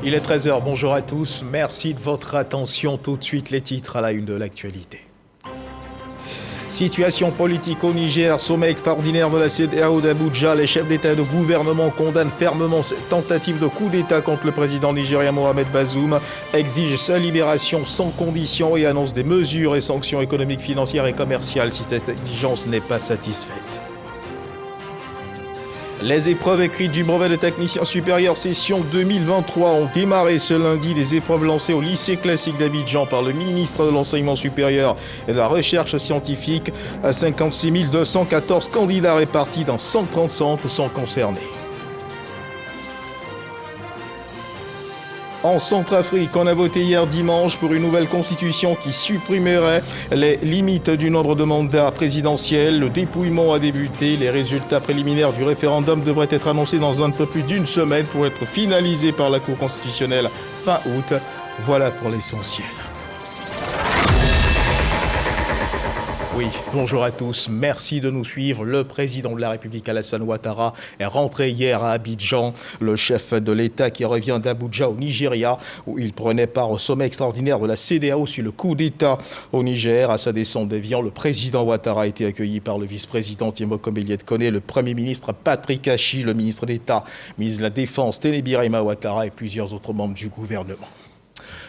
Il est 13 h, bonjour à tous, merci de votre attention. Tout de suite les titres à la une de l'actualité. Situation politique au Niger, sommet extraordinaire de la CEDEAO d'Abuja. Les chefs d'État et de gouvernement condamnent fermement cette tentative de coup d'État contre le président nigérien Mohamed Bazoum, exigent sa libération sans condition et annonce des mesures et sanctions économiques, financières et commerciales si cette exigence n'est pas satisfaite. Les épreuves écrites du brevet de technicien supérieur session 2023 ont démarré ce lundi. Les épreuves lancées au lycée classique d'Abidjan par le ministre de l'Enseignement supérieur et de la Recherche scientifique. 56 214 candidats répartis dans 130 centres sont concernés. En Centrafrique, on a voté hier dimanche pour une nouvelle constitution qui supprimerait les limites du nombre de mandats présidentiels. Le dépouillement a débuté. Les résultats préliminaires du référendum devraient être annoncés dans un peu plus d'une semaine pour être finalisés par la Cour constitutionnelle fin août. Voilà pour l'essentiel. Oui, bonjour à tous, merci de nous suivre. Le président de la République, Alassane Ouattara, est rentré hier à Abidjan. Le chef de l'État qui revient d'Abuja au Nigeria, où il prenait part au sommet extraordinaire de la CEDEAO sur le coup d'État au Niger. À sa descente d'avion, le président Ouattara a été accueilli par le vice-président Tiemokom Eliet-Kone, le premier ministre Patrick Hachi, le ministre d'État, ministre de la Défense Téné-Birahima Ouattara et plusieurs autres membres du gouvernement.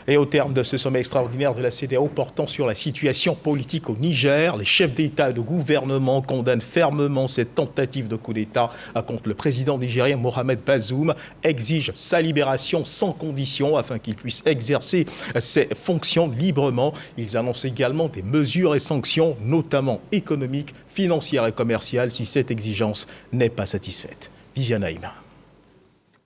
Et au terme de ce sommet extraordinaire de la CEDEAO portant sur la situation politique au Niger, les chefs d'État et de gouvernement condamnent fermement cette tentative de coup d'État contre le président nigérien Mohamed Bazoum, exigent sa libération sans condition afin qu'il puisse exercer ses fonctions librement. Ils annoncent également des mesures et sanctions, notamment économiques, financières et commerciales, si cette exigence n'est pas satisfaite. Viviane Haïma.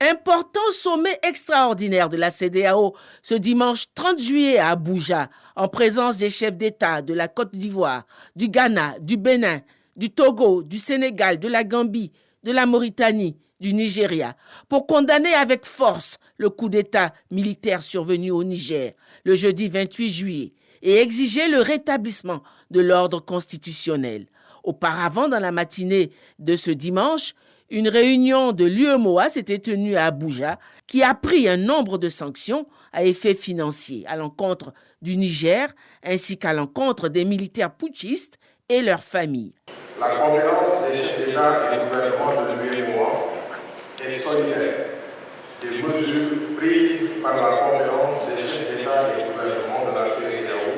Important sommet extraordinaire de la CEDEAO ce dimanche 30 juillet à Abuja, en présence des chefs d'État de la Côte d'Ivoire, du Ghana, du Bénin, du Togo, du Sénégal, de la Gambie, de la Mauritanie, du Nigeria, pour condamner avec force le coup d'État militaire survenu au Niger le jeudi 28 juillet et exiger le rétablissement de l'ordre constitutionnel. Auparavant, dans la matinée de ce dimanche, une réunion de l'UEMOA s'était tenue à Abuja qui a pris un nombre de sanctions à effet financier à l'encontre du Niger ainsi qu'à l'encontre des militaires putschistes et leurs familles. La conférence des chefs d'État et de gouvernement de l'UEMOA est solidaire des mesures prises par la conférence des chefs d'État et de gouvernement de la CEDEAO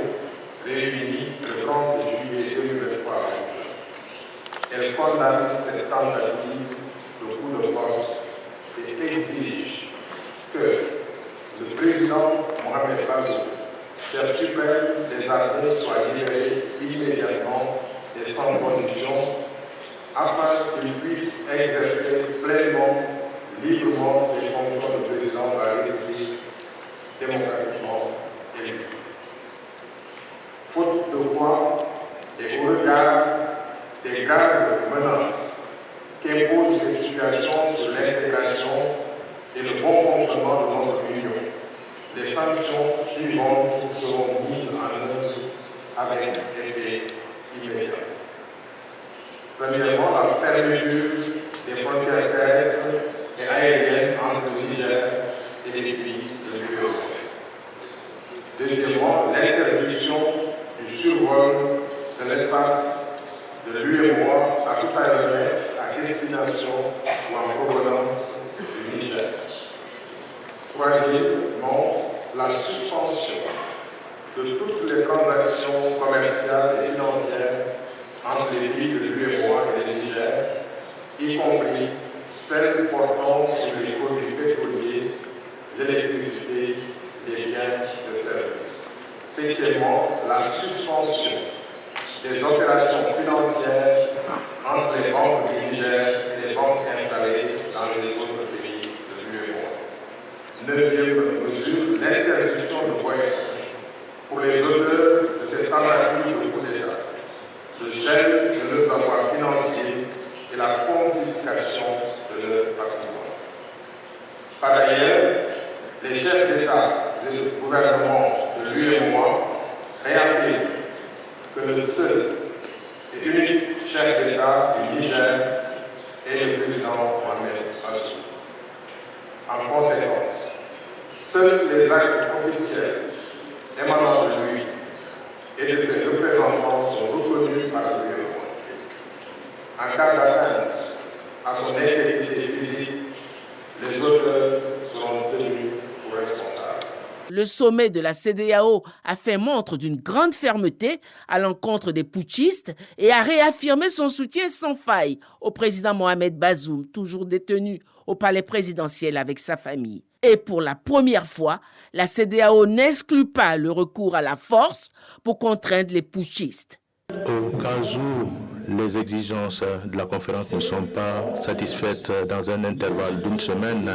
réunie le 30 juillet 2023 à Abuja. Elle condamne cette tentative de coup de force et exige que le président Mohamed Bazoum, chef suprême des armées, soit libéré immédiatement et sans condition afin qu'il puisse exercer pleinement, librement ses fonctions de président de la République démocratiquement élue. Faute de quoi, et au regard des graves menaces qu'impose cette situation sur l'intégration et le bon fonctionnement de notre Union, les sanctions suivantes seront mises en œuvre avec effet immédiat. Premièrement, la fermeture des frontières terrestres et aériennes entre le Niger et les pays de l'Union européenne. Deuxièmement, l'interdiction du survol de l'espace de l'UEMOA à tout aéronef à destination ou en provenance du Niger. Troisièmement, la suspension de toutes les transactions commerciales et financières entre les pays de l'UEMOA et le Niger, y compris celles portant sur les produits pétroliers, l'électricité, les biens et services. Septièmement, la suspension des opérations financières entre les banques du Niger et les banques installées dans les autres pays de l'UEMOA. Neuvième mesure, l'interdiction de voyage pour les auteurs de cette tentative de coup d'État, le gel de leurs avoirs financiers et la confiscation de leur patrimoine. Par ailleurs, les chefs d'État et de gouvernement de l'UEMOA réaffirment que le seul et unique chef d'État du Niger est le président Mohamed Bazoum. En conséquence, Seuls les actes officiels émanant de lui et de ses représentants sont reconnus par le gouvernement. En cas d'atteinte à son intégrité physique, les auteurs seront tenus pour responsables. Le sommet de la CEDEAO a fait montre d'une grande fermeté à l'encontre des putschistes et a réaffirmé son soutien sans faille au président Mohamed Bazoum, toujours détenu au palais présidentiel avec sa famille. Et pour la première fois, la CEDEAO n'exclut pas le recours à la force pour contraindre les putschistes. Au cas où les exigences de la conférence ne sont pas satisfaites dans un intervalle d'une semaine,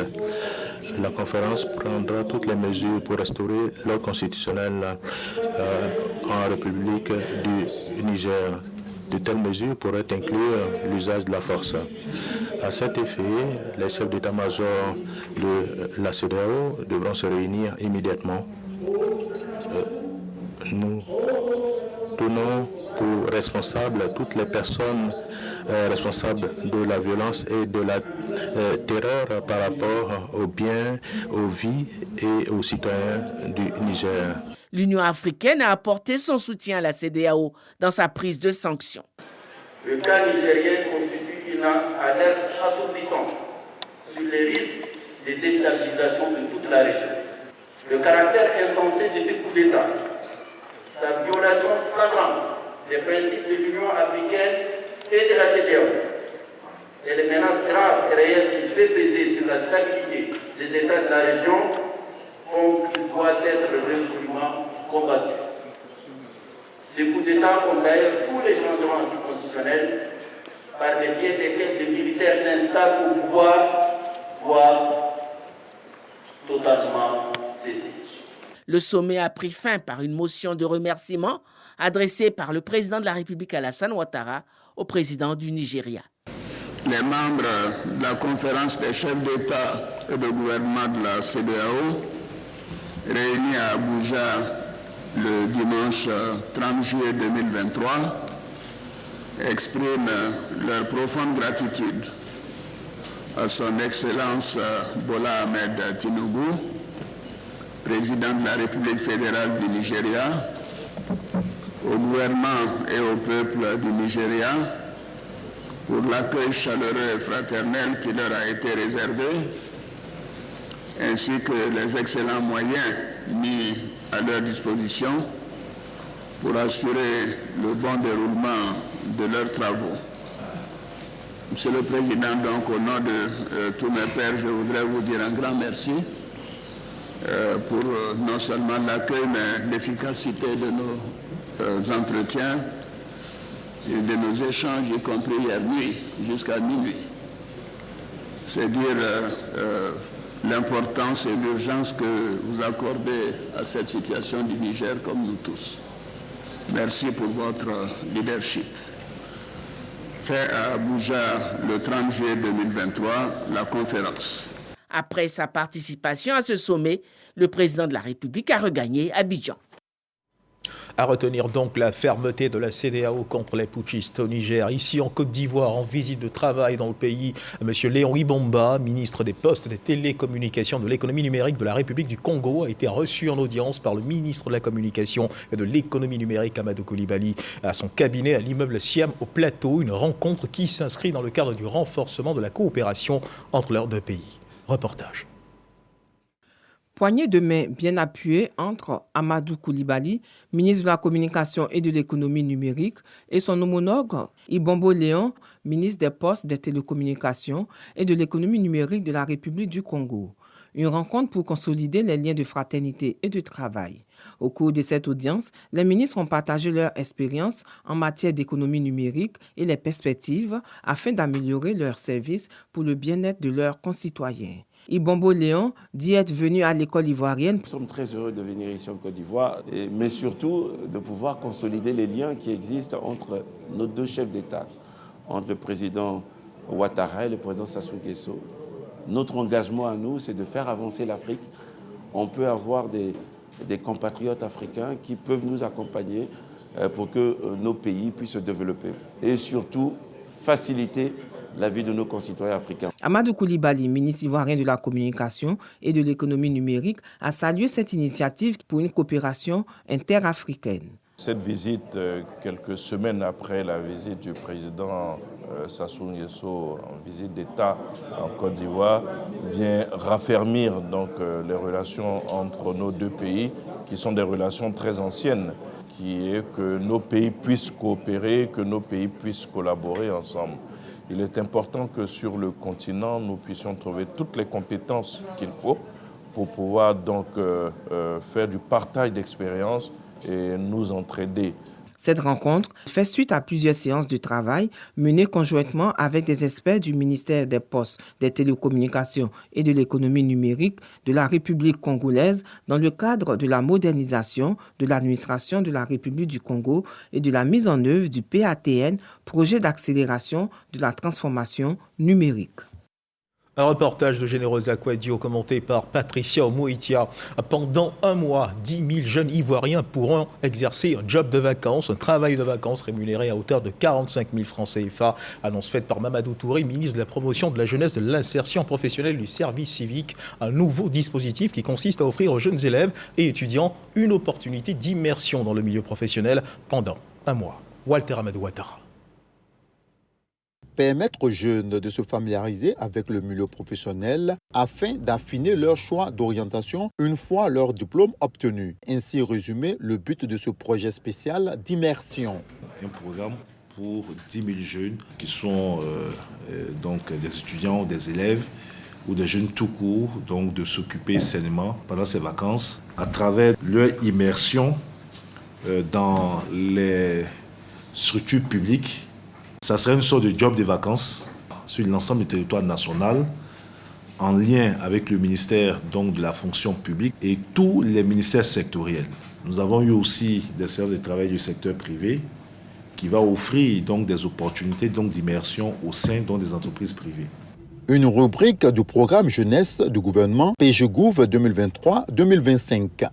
la conférence prendra toutes les mesures pour restaurer l'ordre constitutionnel en République du Niger. De telles mesures pourraient inclure l'usage de la force. À cet effet, les chefs d'état-major de la CEDEAO devront se réunir immédiatement. Nous tenons pour responsables toutes les personnes responsables de la violence et de la terreur par rapport aux biens, aux vies et aux citoyens du Niger. L'Union africaine a apporté son soutien à la CEDEAO dans sa prise de sanctions. Le cas nigérien constitue une alerte assourdissante sur les risques de déstabilisation de toute la région. Le caractère insensé de ce coup d'État, sa violation flagrante des principes de l'Union africaine et de la CEDEAO, et les menaces graves et réelles qu'il fait peser sur la stabilité des États de la région font qu'il doit être résolument combattu. Ces coups d'État, comme d'ailleurs tous les changements anticonstitutionnels, par le biais desquels des militaires s'installent au pouvoir, doivent totalement cesser. Le sommet a pris fin par une motion de remerciement adressée par le président de la République Alassane Ouattara au président du Nigeria. Les membres de la conférence des chefs d'État et de gouvernement de la CEDEAO, réunis à Abuja le dimanche 30 juillet 2023, expriment leur profonde gratitude à son Excellence Bola Ahmed Tinubu, président de la République fédérale du Nigeria, au gouvernement et au peuple du Nigeria pour l'accueil chaleureux et fraternel qui leur a été réservé, ainsi que les excellents moyens mis à leur disposition pour assurer le bon déroulement de leurs travaux. Monsieur le Président, donc au nom de tous mes pairs, je voudrais vous dire un grand merci pour non seulement l'accueil, mais l'efficacité de nos entretiens et de nos échanges, y compris hier nuit, jusqu'à minuit. C'est dire l'importance et l'urgence que vous accordez à cette situation du Niger, comme nous tous. Merci pour votre leadership. Fait à Abuja le 30 juillet 2023, la conférence. Après sa participation à ce sommet, le président de la République a regagné Abidjan. À retenir donc la fermeté de la CEDEAO contre les putschistes au Niger. Ici en Côte d'Ivoire, en visite de travail dans le pays, M. Léon Ibomba, ministre des Postes, des Télécommunications, de l'économie numérique de la République du Congo, a été reçu en audience par le ministre de la Communication et de l'économie numérique, Amadou Coulibaly, à son cabinet à l'immeuble Siam au Plateau. Une rencontre qui s'inscrit dans le cadre du renforcement de la coopération entre leurs deux pays. Reportage. Poignée de main bien appuyée entre Amadou Coulibaly, ministre de la Communication et de l'économie numérique, et son homologue Ibombo Léon, ministre des Postes, des Télécommunications et de l'économie numérique de la République du Congo. Une rencontre pour consolider les liens de fraternité et de travail. Au cours de cette audience, les ministres ont partagé leur expérience en matière d'économie numérique et les perspectives afin d'améliorer leurs services pour le bien-être de leurs concitoyens. Ibombo Léon dit être venu à l'école ivoirienne. Nous sommes très heureux de venir ici en Côte d'Ivoire, mais surtout de pouvoir consolider les liens qui existent entre nos deux chefs d'État, entre le président Ouattara et le président Sassou Nguesso. Notre engagement à nous, c'est de faire avancer l'Afrique. On peut avoir des compatriotes africains qui peuvent nous accompagner pour que nos pays puissent se développer. Et surtout, faciliter la vie de nos concitoyens africains. Amadou Koulibaly, ministre ivoirien de la communication et de l'économie numérique, a salué cette initiative pour une coopération interafricaine. Cette visite, quelques semaines après la visite du président Sassou Nguesso en visite d'État en Côte d'Ivoire, vient raffermir donc les relations entre nos deux pays, qui sont des relations très anciennes, qui est que nos pays puissent coopérer, que nos pays puissent collaborer ensemble. Il est important que sur le continent, nous puissions trouver toutes les compétences qu'il faut pour pouvoir donc faire du partage d'expériences et nous entraider. Cette rencontre fait suite à plusieurs séances de travail menées conjointement avec des experts du ministère des Postes, des Télécommunications et de l'économie numérique de la République congolaise dans le cadre de la modernisation de l'administration de la République du Congo et de la mise en œuvre du PATN, projet d'accélération de la transformation numérique. Un reportage de Généreuse Aquadio commenté par Patricia Omoitia. Pendant un mois, 10 000 jeunes Ivoiriens pourront exercer un job de vacances, un travail de vacances rémunéré à hauteur de 45 000 francs CFA. Annonce faite par Mamadou Touré, ministre de la Promotion de la Jeunesse, de l'Insertion professionnelle du service civique. Un nouveau dispositif qui consiste à offrir aux jeunes élèves et étudiants une opportunité d'immersion dans le milieu professionnel pendant un mois. Walter Amadou Ouattara. Permettre aux jeunes de se familiariser avec le milieu professionnel afin d'affiner leur choix d'orientation une fois leur diplôme obtenu. Ainsi résumé le but de ce projet spécial d'immersion. Un programme pour 10 000 jeunes qui sont donc des étudiants ou des élèves ou des jeunes tout court, donc de s'occuper sainement pendant ces vacances à travers leur immersion dans les structures publiques. Ça serait une sorte de job de vacances sur l'ensemble du territoire national en lien avec le ministère donc, de la fonction publique et tous les ministères sectoriels. Nous avons eu aussi des séances de travail du secteur privé qui va offrir donc, des opportunités d'immersion au sein donc, des entreprises privées. Une rubrique du programme jeunesse du gouvernement PGGouv 2023-2025.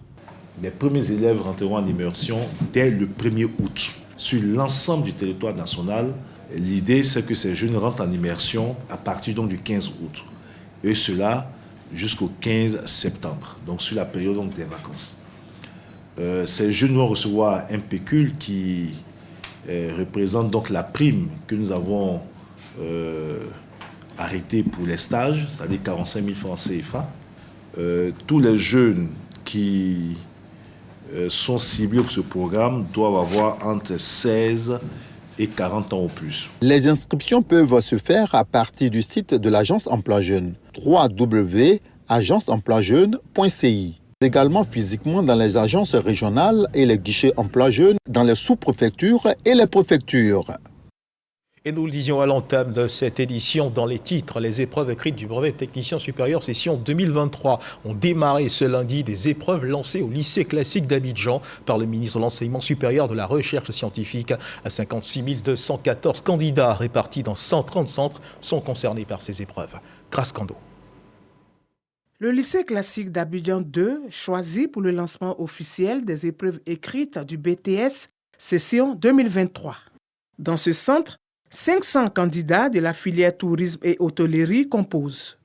Les premiers élèves rentreront en immersion dès le 1er août sur l'ensemble du territoire national. L'idée, c'est que ces jeunes rentrent en immersion à partir donc, du 15 août. Et cela jusqu'au 15 septembre, donc sur la période donc, des vacances. Ces jeunes vont recevoir un pécule qui représente donc la prime que nous avons arrêtée pour les stages, c'est-à-dire 45 000 francs CFA. Tous les jeunes qui sont ciblés pour ce programme doivent avoir entre 16 et 40 ans au plus. Les inscriptions peuvent se faire à partir du site de l'Agence Emploi Jeune, www.agenceemploijeune.ci. Également physiquement dans les agences régionales et les guichets Emploi Jeune dans les sous-préfectures et les préfectures. Et nous le disions à l'entame de cette édition dans les titres, les épreuves écrites du brevet technicien supérieur session 2023 ont démarré ce lundi des épreuves lancées au lycée classique d'Abidjan par le ministre de l'Enseignement supérieur de la Recherche scientifique. 56 214 candidats répartis dans 130 centres sont concernés par ces épreuves. Krascando. Le lycée classique d'Abidjan 2 choisi pour le lancement officiel des épreuves écrites du BTS session 2023. Dans ce centre, 500 candidats de la filière tourisme et hôtellerie composent.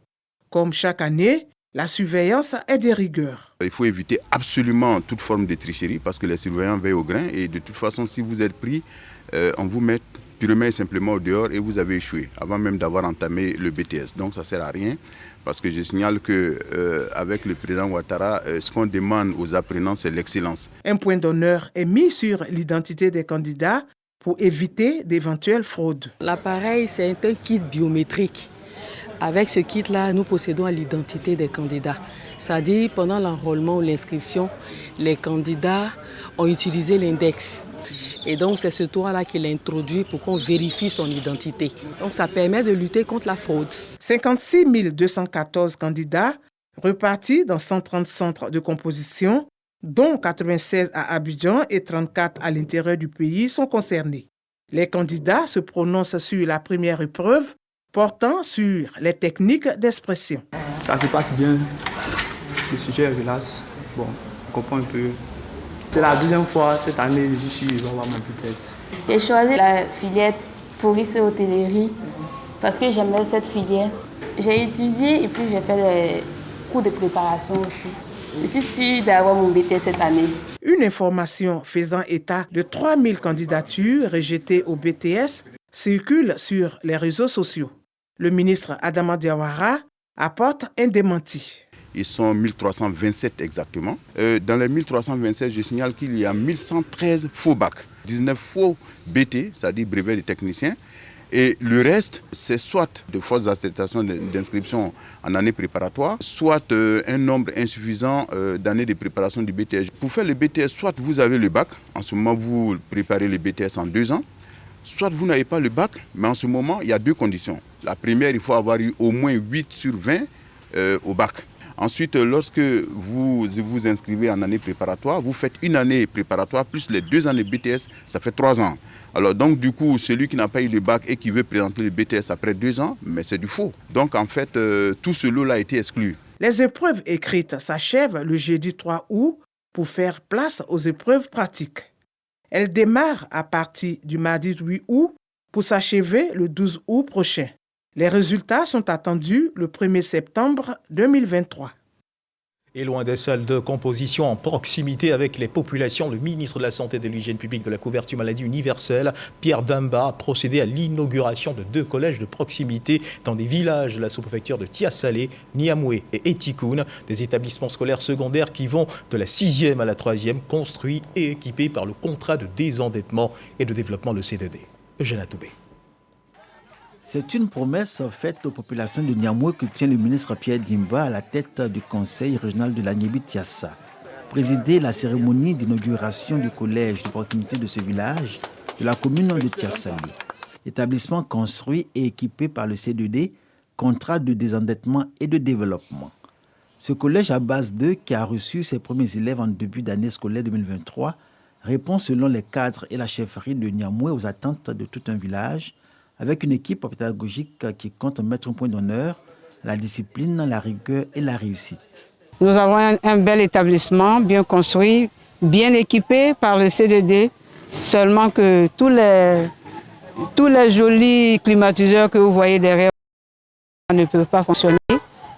Comme chaque année, la surveillance est de rigueur. Il faut éviter absolument toute forme de tricherie parce que les surveillants veillent au grain et de toute façon, si vous êtes pris, on vous met purement et simplement au dehors et vous avez échoué avant même d'avoir entamé le BTS. Donc ça ne sert à rien parce que je signale qu'avec le président Ouattara, ce qu'on demande aux apprenants, c'est l'excellence. Un point d'honneur est mis sur l'identité des candidats pour éviter d'éventuelles fraudes. L'appareil, c'est un kit biométrique. Avec ce kit-là, nous possédons l'identité des candidats. C'est-à-dire, pendant l'enrôlement ou l'inscription, les candidats ont utilisé l'index. Et donc, c'est ce toit-là qu'il a introduit pour qu'on vérifie son identité. Donc, ça permet de lutter contre la fraude. 56 214 candidats repartis dans 130 centres de composition, dont 96 à Abidjan et 34 à l'intérieur du pays, sont concernés. Les candidats se prononcent sur la première épreuve portant sur les techniques d'expression. Ça se passe bien, le sujet est relax, bon, on comprend un peu. C'est la deuxième fois cette année je vais avoir mon BTS. J'ai choisi la filière tourisme et hôtellerie parce que j'aimais cette filière. J'ai étudié et puis j'ai fait des cours de préparation aussi. Je suis sûre d'avoir mon BTS cette année. Une information faisant état de 3000 candidatures rejetées au BTS circule sur les réseaux sociaux. Le ministre Adama Diawara apporte un démenti. Ils sont 1327 exactement. Dans les 1327, je signale qu'il y a 1113 faux bacs, 19 faux BT, c'est-à-dire brevet de technicien. Et le reste, c'est soit de fausses attestations d'inscription en année préparatoire, soit un nombre insuffisant d'années de préparation du BTS. Pour faire le BTS, soit vous avez le bac, en ce moment vous préparez le BTS en 2 ans, soit vous n'avez pas le bac, mais en ce moment, il y a 2 conditions. La première, il faut avoir eu au moins 8 sur 20 au bac. Ensuite, lorsque vous vous inscrivez en année préparatoire, vous faites une année préparatoire plus les 2 années BTS, ça fait 3 ans. Alors donc du coup, celui qui n'a pas eu le bac et qui veut présenter le BTS après 2 ans, mais c'est du faux. Donc en fait, tout ce lot-là a été exclu. Les épreuves écrites s'achèvent le jeudi 3 août pour faire place aux épreuves pratiques. Elles démarrent à partir du mardi 8 août pour s'achever le 12 août prochain. Les résultats sont attendus le 1er septembre 2023. Et loin des salles de composition en proximité avec les populations, le ministre de la Santé et de l'Hygiène publique de la couverture maladie universelle, Pierre Damba, a procédé à l'inauguration de 2 collèges de proximité dans des villages de la sous-préfecture de Tia-Salé, Niamoué et Etikoun, des établissements scolaires secondaires qui vont de la 6e à la 3e, construits et équipés par le contrat de désendettement et de développement, le CDD. Eugène Atoubé. C'est une promesse faite aux populations de Niamoué que tient le ministre Pierre Damba à la tête du conseil régional de la Niébi-Tiassa. Présider la cérémonie d'inauguration du collège de proximité de ce village de la commune de Tia-Salé. Établissement construit et équipé par le CDD, contrat de désendettement et de développement. Ce collège à base 2 qui a reçu ses premiers élèves en début d'année scolaire 2023 répond selon les cadres et la chefferie de Niamoué aux attentes de tout un village, avec une équipe pédagogique qui compte mettre un point d'honneur à la discipline, la rigueur et la réussite. Nous avons un bel établissement, bien construit, bien équipé par le CDD, seulement que tous les jolis climatiseurs que vous voyez derrière ne peuvent pas fonctionner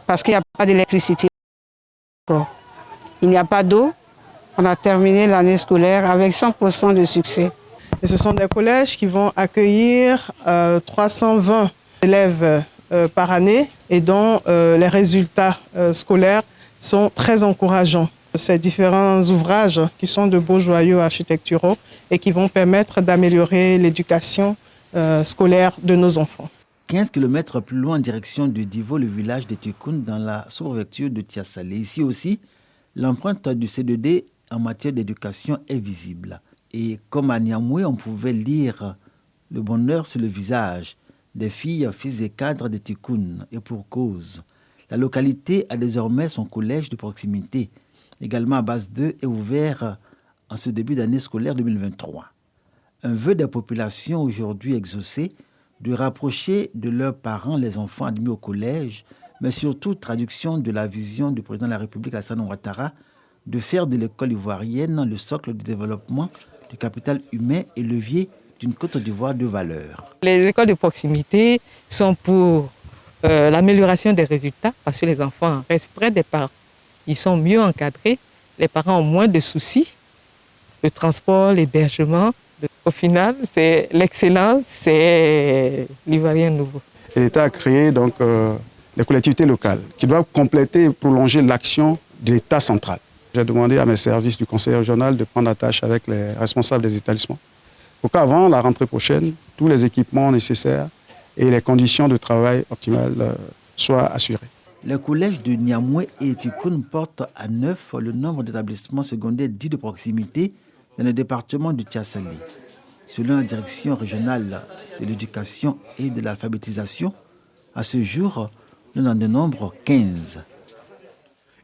parce qu'il n'y a pas d'électricité. Il n'y a pas d'eau. On a terminé l'année scolaire avec 100% de succès. Et ce sont des collèges qui vont accueillir 320 élèves par année et dont les résultats scolaires sont très encourageants. Ces différents ouvrages qui sont de beaux joyaux architecturaux et qui vont permettre d'améliorer l'éducation scolaire de nos enfants. 15 km plus loin en direction de Divo, le village de Tikoun dans la sous-préfecture de Tia-Salé. Ici aussi, l'empreinte du CDD en matière d'éducation est visible. Et comme à Niamoué, on pouvait lire le bonheur sur le visage des filles, fils et cadres de Tikoun. Et pour cause, la localité a désormais son collège de proximité, également à base 2 et ouvert en ce début d'année scolaire 2023. Un vœu des populations aujourd'hui exaucées de rapprocher de leurs parents les enfants admis au collège, mais surtout traduction de la vision du président de la République, Alassane Ouattara, de faire de l'école ivoirienne le socle du développement du capital humain et levier d'une Côte d'Ivoire de valeur. Les écoles de proximité sont pour l'amélioration des résultats parce que les enfants restent près des parents. Ils sont mieux encadrés, les parents ont moins de soucis. Le transport, l'hébergement, au final, c'est l'excellence, c'est l'Ivoirien nouveau. L'État a créé donc les collectivités locales qui doivent compléter et prolonger l'action de l'État central. J'ai demandé à mes services du conseil régional de prendre attache avec les responsables des établissements pour qu'avant la rentrée prochaine, tous les équipements nécessaires et les conditions de travail optimales soient assurées. Le collège de Niamoué et Tikoun porte à 9 le nombre d'établissements secondaires dits de proximité dans le département du Tia-Salé. Selon la direction régionale de l'éducation et de l'alphabétisation, à ce jour, nous en dénombrons 15.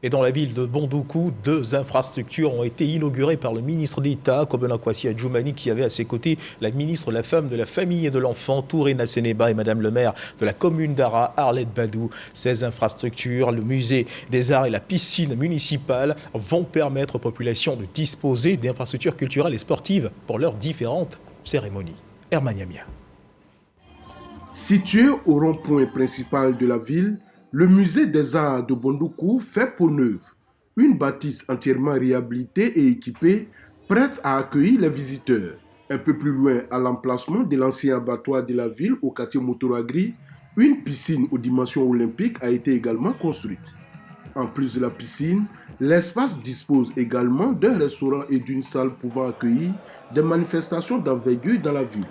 Et dans la ville de Bondoukou, 2 infrastructures ont été inaugurées par le ministre d'État, Kobena Kwasi Adjoumani, qui avait à ses côtés la ministre de la Femme, de la Famille et de l'Enfant, Touré Seneba, et Madame le maire de la commune d'Ara, Arlette Badou. Ces infrastructures, le musée des arts et la piscine municipale, vont permettre aux populations de disposer d'infrastructures culturelles et sportives pour leurs différentes cérémonies. Hermaniamia. Situé au rond-point principal de la ville, le musée des arts de Bondoukou fait peau neuve. Une bâtisse entièrement réhabilitée et équipée, prête à accueillir les visiteurs. Un peu plus loin, à l'emplacement de l'ancien abattoir de la ville au quartier Motoragri, une piscine aux dimensions olympiques a été également construite. En plus de la piscine, l'espace dispose également d'un restaurant et d'une salle pouvant accueillir des manifestations d'envergure dans la ville.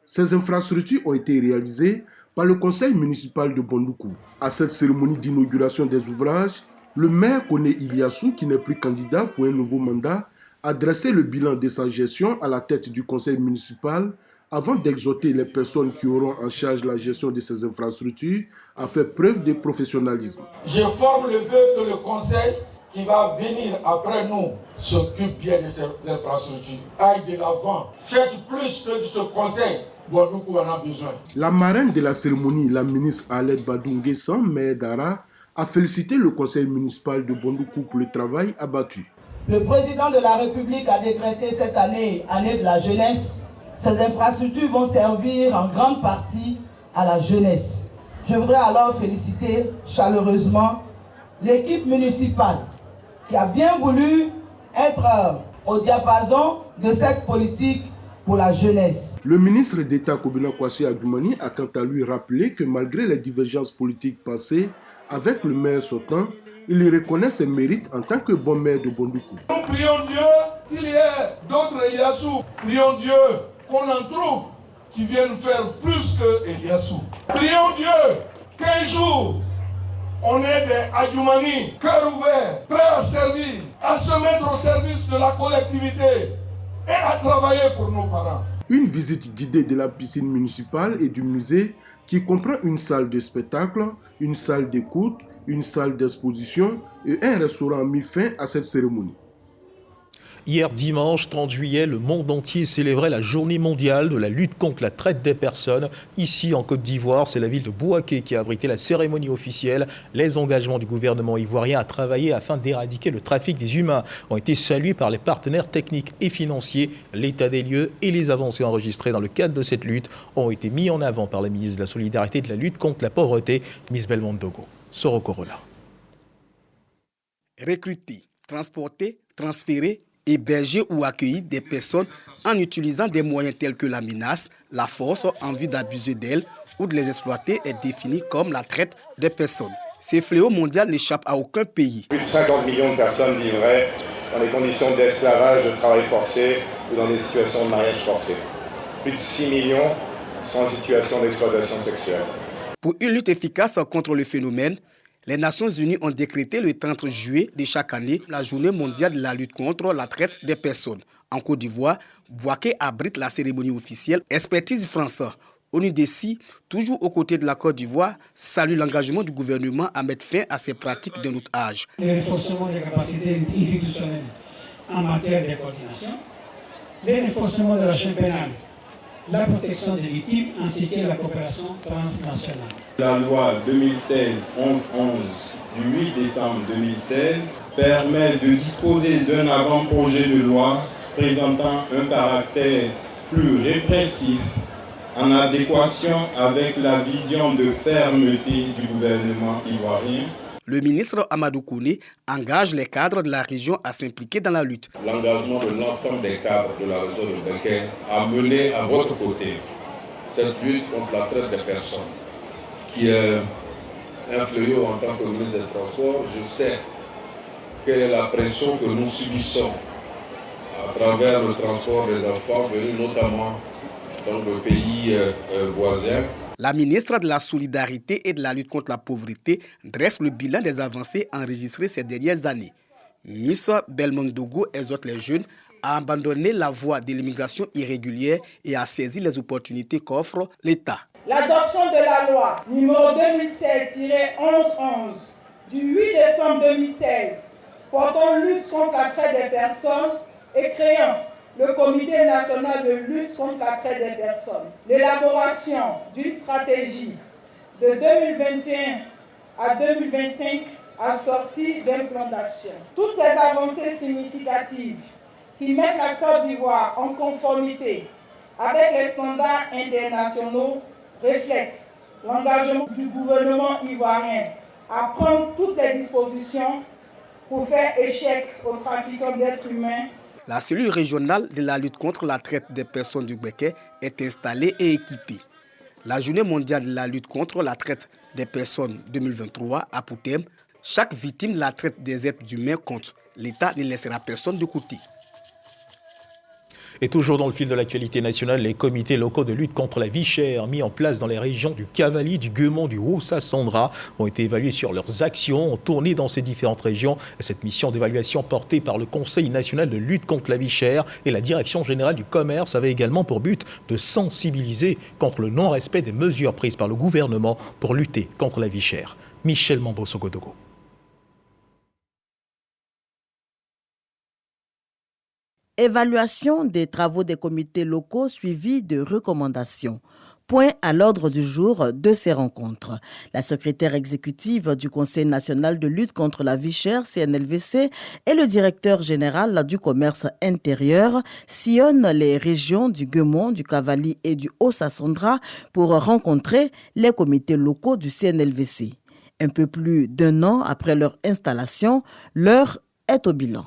Ces infrastructures ont été réalisées par le conseil municipal de Bondoukou. À cette cérémonie d'inauguration des ouvrages, le maire Koné Iliassou, qui n'est plus candidat pour un nouveau mandat, a dressé le bilan de sa gestion à la tête du conseil municipal avant d'exhorter les personnes qui auront en charge la gestion de ces infrastructures à faire preuve de professionnalisme. Je forme le vœu que le conseil qui va venir après nous s'occupe bien de ces infrastructures. Aille de l'avant, faites plus que de ce conseil. Bondoukou en a besoin. La marraine de la cérémonie, la ministre Aled Badou-Nguessan, maire d'Ara, a félicité le conseil municipal de Bondoukou pour le travail abattu. Le président de la République a décrété cette année, année de la jeunesse. Ces infrastructures vont servir en grande partie à la jeunesse. Je voudrais alors féliciter chaleureusement l'équipe municipale qui a bien voulu être au diapason de cette politique pour la jeunesse. Le ministre d'État Kobina Kwasi Adoumani a quant à lui rappelé que malgré les divergences politiques passées avec le maire sortant, il reconnaît ses mérites en tant que bon maire de Bondoukou. Nous prions Dieu qu'il y ait d'autres Eliassou. Prions Dieu qu'on en trouve qui viennent faire plus que Eliassou. Prions Dieu qu'un jour, on ait des Adjoumani, cœur ouvert, prêts à servir, à se mettre au service de la collectivité et à travailler pour nos parents. Une visite guidée de la piscine municipale et du musée qui comprend une salle de spectacle, une salle d'écoute, une salle d'exposition et un restaurant a mis fin à cette cérémonie. Hier dimanche 30 juillet, le monde entier célébrait la journée mondiale de la lutte contre la traite des personnes. Ici en Côte d'Ivoire, c'est la ville de Bouaké qui a abrité la cérémonie officielle. Les engagements du gouvernement ivoirien à travailler afin d'éradiquer le trafic des humains ont été salués par les partenaires techniques et financiers. L'état des lieux et les avancées enregistrées dans le cadre de cette lutte ont été mis en avant par la ministre de la Solidarité et de la lutte contre la pauvreté, Miss Belmondo Dogo. Soro Corona. Recruter, transporter, transférer, héberger ou accueillir des personnes en utilisant des moyens tels que la menace, la force en vue d'abuser d'elles ou de les exploiter est défini comme la traite des personnes. Ce fléau mondial n'échappe à aucun pays. Plus de 50 millions de personnes vivraient dans des conditions d'esclavage, de travail forcé ou dans des situations de mariage forcé. Plus de 6 millions sont en situation d'exploitation sexuelle. Pour une lutte efficace contre le phénomène, les Nations Unies ont décrété le 30 juillet de chaque année la journée mondiale de la lutte contre la traite des personnes. En Côte d'Ivoire, Bouaké abrite la cérémonie officielle. Expertise française, ONUDC, toujours aux côtés de la Côte d'Ivoire, salue l'engagement du gouvernement à mettre fin à ces pratiques de notre âge. Le renforcement des capacités institutionnelles en matière de coordination, le renforcement de la chaîne pénale, la protection des victimes ainsi que la coopération transnationale. La loi 2016-1111 du 8 décembre 2016 permet de disposer d'un avant-projet de loi présentant un caractère plus répressif en adéquation avec la vision de fermeté du gouvernement ivoirien. Le ministre Amadou Kouné engage les cadres de la région à s'impliquer dans la lutte. L'engagement de l'ensemble des cadres de la région de Benkei a mené à votre côté cette lutte contre la traite des personnes qui est un fléau en tant que ministre des Transports. Je sais quelle est la pression que nous subissons à travers le transport des enfants venus notamment dans le pays voisin. La ministre de la Solidarité et de la lutte contre la pauvreté dresse le bilan des avancées enregistrées ces dernières années. Miss Belmondo Dogo exhorte les jeunes à abandonner la voie de l'immigration irrégulière et à saisir les opportunités qu'offre l'État. L'adoption de la loi numéro 2016-1111 du 8 décembre 2016 portant lutte contre la traite des personnes et créant le Comité national de lutte contre la traite des personnes, l'élaboration d'une stratégie de 2021 à 2025 assortie d'un plan d'action. Toutes ces avancées significatives qui mettent la Côte d'Ivoire en conformité avec les standards internationaux reflète l'engagement du gouvernement ivoirien à prendre toutes les dispositions pour faire échec aux trafiquants d'êtres humains. La cellule régionale de la lutte contre la traite des personnes du Béquet est installée et équipée. La journée mondiale de la lutte contre la traite des personnes 2023 a pour thème « Chaque victime de la traite des êtres humains compte. L'État ne laissera personne de côté ». Et toujours dans le fil de l'actualité nationale, les comités locaux de lutte contre la vie chère mis en place dans les régions du Cavally, du Guemon, du Haut-Sassandra ont été évalués sur leurs actions, ont tourné dans ces différentes régions. Cette mission d'évaluation portée par le Conseil national de lutte contre la vie chère et la Direction générale du commerce avait également pour but de sensibiliser contre le non-respect des mesures prises par le gouvernement pour lutter contre la vie chère. Michel Mambo-Sogodogo. Évaluation des travaux des comités locaux suivis de recommandations. Point à l'ordre du jour de ces rencontres. La secrétaire exécutive du Conseil national de lutte contre la vie chère, CNLVC, et le directeur général du commerce intérieur sillonnent les régions du Guemon, du Cavally et du Haut-Sassandra pour rencontrer les comités locaux du CNLVC. Un peu plus d'un an après leur installation, l'heure est au bilan.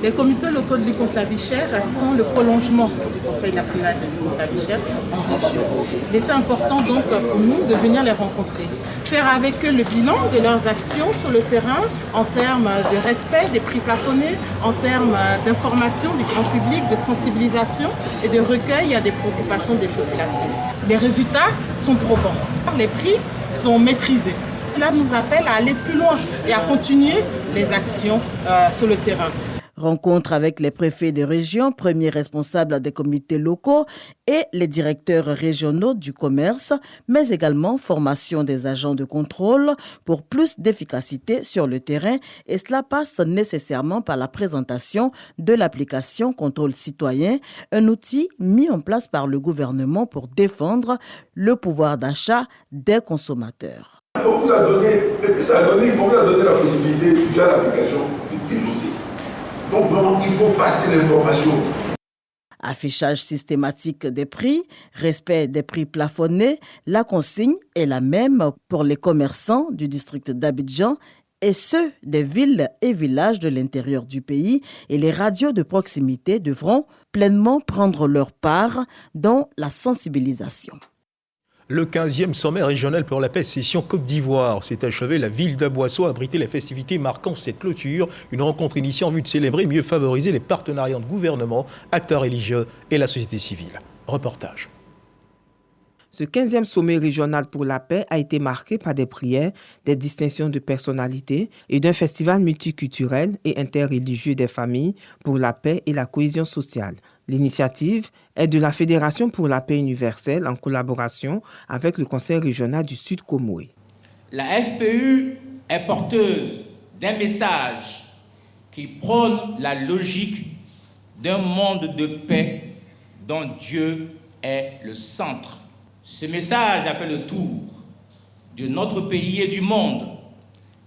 Les comités locaux de lutte contre la vie chère sont le prolongement du Conseil national de lutte contre la vie chère en région. Il est important donc pour nous de venir les rencontrer, faire avec eux le bilan de leurs actions sur le terrain en termes de respect des prix plafonnés, en termes d'information du grand public, de sensibilisation et de recueil des préoccupations des populations. Les résultats sont probants, les prix sont maîtrisés. Cela nous appelle à aller plus loin et à continuer les actions sur le terrain. Rencontre avec les préfets des régions, premiers responsables des comités locaux et les directeurs régionaux du commerce, mais également formation des agents de contrôle pour plus d'efficacité sur le terrain, et cela passe nécessairement par la présentation de l'application Contrôle citoyen, un outil mis en place par le gouvernement pour défendre le pouvoir d'achat des consommateurs. On vous a donné, il faut vous a donné la possibilité de faire l'application de dénoncer. Donc vraiment, il faut passer l'information. Affichage systématique des prix, respect des prix plafonnés, la consigne est la même pour les commerçants du district d'Abidjan et ceux des villes et villages de l'intérieur du pays, et les radios de proximité devront pleinement prendre leur part dans la sensibilisation. Le 15e sommet régional pour la paix session Côte d'Ivoire s'est achevé. La ville d'Aboisseau a abrité les festivités marquant cette clôture. Une rencontre initiée en vue de célébrer et mieux favoriser les partenariats de gouvernement, acteurs religieux et la société civile. Reportage. Ce 15e sommet régional pour la paix a été marqué par des prières, des distinctions de personnalités et d'un festival multiculturel et interreligieux des familles pour la paix et la cohésion sociale. L'initiative est de la Fédération pour la paix universelle en collaboration avec le Conseil régional du Sud Comoé. La FPU est porteuse d'un message qui prône la logique d'un monde de paix dont Dieu est le centre. Ce message a fait le tour de notre pays et du monde,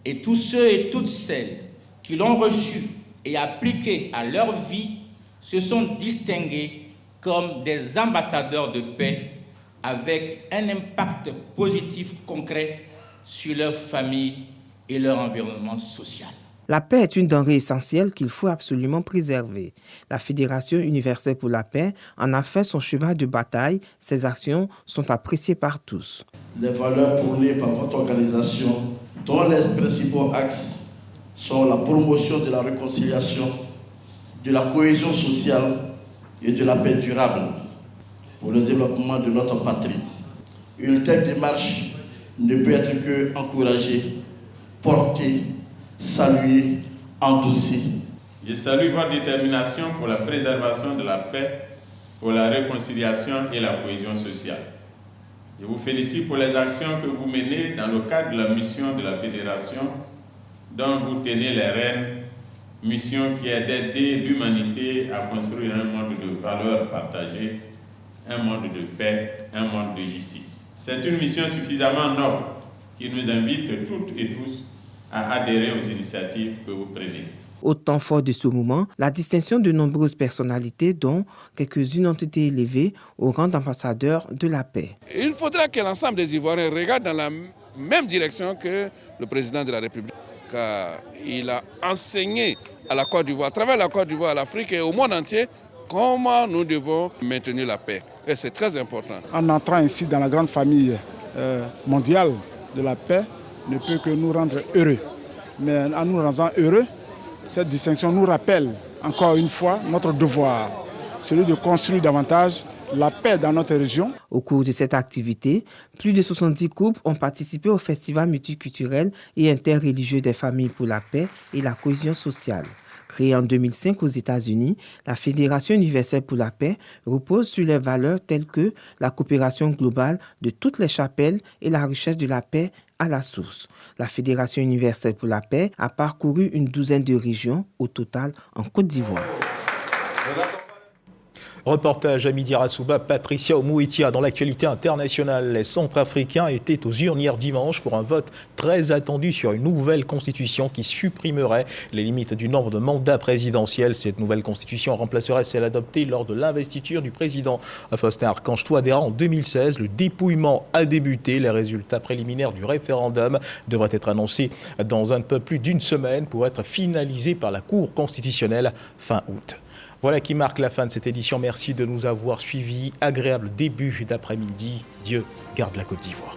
et tous ceux et toutes celles qui l'ont reçu et appliqué à leur vie se sont distingués comme des ambassadeurs de paix avec un impact positif concret sur leur famille et leur environnement social. La paix est une denrée essentielle qu'il faut absolument préserver. La Fédération universelle pour la paix en a fait son cheval de bataille. Ses actions sont appréciées par tous. Les valeurs prônées par votre organisation, dont les principaux axes sont la promotion de la réconciliation, de la cohésion sociale et de la paix durable pour le développement de notre patrie. Une telle démarche ne peut être que encouragée, portée, saluer, endosser. Je salue votre détermination pour la préservation de la paix, pour la réconciliation et la cohésion sociale. Je vous félicite pour les actions que vous menez dans le cadre de la mission de la Fédération dont vous tenez les rênes, mission qui est d'aider l'humanité à construire un monde de valeurs partagées, un monde de paix, un monde de justice. C'est une mission suffisamment noble qui nous invite toutes et tous à adhérer aux initiatives que vous prenez. Au temps fort de ce moment, la distinction de nombreuses personnalités, dont quelques-unes ont été élevées au rang d'ambassadeurs de la paix. Il faudra que l'ensemble des Ivoiriens regardent dans la même direction que le président de la République, car il a enseigné à la Côte d'Ivoire, à travers la Côte d'Ivoire, à l'Afrique et au monde entier, comment nous devons maintenir la paix. Et c'est très important. En entrant ici dans la grande famille mondiale de la paix, ne peut que nous rendre heureux. Mais en nous rendant heureux, cette distinction nous rappelle encore une fois notre devoir, celui de construire davantage la paix dans notre région. Au cours de cette activité, plus de 70 couples ont participé au festival multiculturel et interreligieux des familles pour la paix et la cohésion sociale. Créée en 2005 aux États-Unis, la Fédération universelle pour la paix repose sur les valeurs telles que la coopération globale de toutes les chapelles et la richesse de la paix à la source. La Fédération universelle pour la paix a parcouru une douzaine de régions au total en Côte d'Ivoire. Reportage à Midi Rasouba, Patricia Omouitia. Dans l'actualité internationale, les Centrafricains étaient aux urnes hier dimanche pour un vote très attendu sur une nouvelle constitution qui supprimerait les limites du nombre de mandats présidentiels. Cette nouvelle constitution remplacerait celle adoptée lors de l'investiture du président Faustin Archange Touadéra en 2016. Le dépouillement a débuté. Les résultats préliminaires du référendum devraient être annoncés dans un peu plus d'une semaine pour être finalisés par la Cour constitutionnelle fin août. Voilà qui marque la fin de cette édition. Merci de nous avoir suivis. Agréable début d'après-midi. Dieu garde la Côte d'Ivoire.